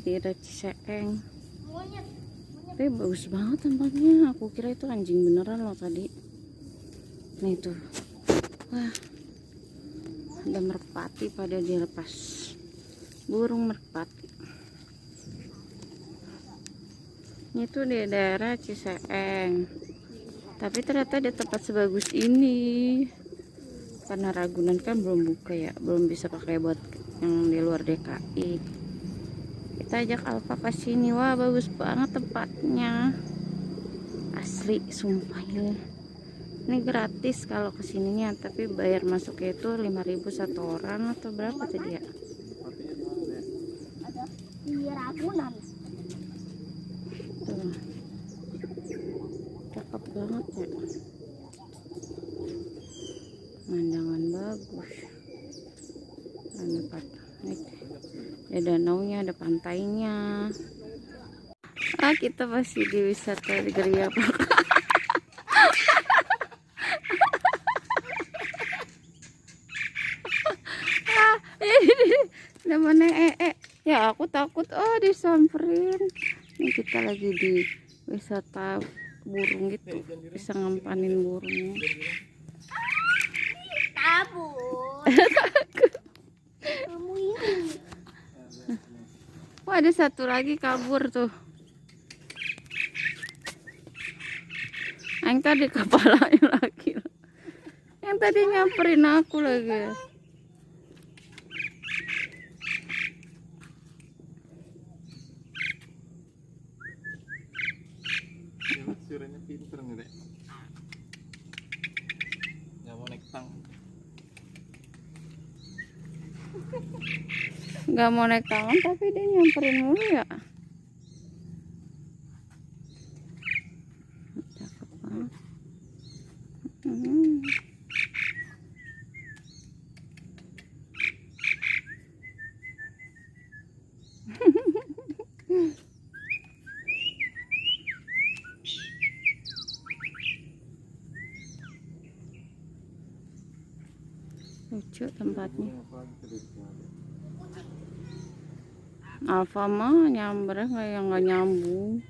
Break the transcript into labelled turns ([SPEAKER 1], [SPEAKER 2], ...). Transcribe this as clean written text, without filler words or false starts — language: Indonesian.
[SPEAKER 1] di daerah Ciseeng. Tapi bagus banget tempatnya. Aku kira itu anjing beneran loh tadi. Nih tuh. Wah. Ada merpati pada dilepas. Burung merpati. Ini tuh di daerah Ciseeng. Tapi ternyata di tempat sebagus ini. Karena Ragunan kan belum buka ya, belum bisa pakai buat yang di luar DKI. Kita ajak Alfa ke sini. Wah, bagus banget tempatnya. Asli, sumpah ini. Ini gratis kalau kesininya, tapi bayar masuknya itu 5.000 satu orang atau berapa tadi ya?
[SPEAKER 2] Di Ragunan.
[SPEAKER 1] Tuh. Cakep banget ya. Pemandangan bagus. Ada danaunya, ada pantainya. Kita masih di wisata di Geria Pak. Namanya ya aku takut disamperin. Ini kita lagi di wisata burung gitu, bisa ngampanin burungnya.
[SPEAKER 2] Kabur. Kamu ini.
[SPEAKER 1] Wah, ada satu lagi kabur tuh. Yang tadi kepalanya lagi. Yang tadi nyamperin aku lagi.
[SPEAKER 3] Suaranya pinter nih dek. Nggak mau naik tang.
[SPEAKER 1] Nggak mau naik tangan tapi dia nyamperin mulu ya. Cakep banget. Lucu tempatnya. Alfa mah nyambernya kayak nggak nyambung.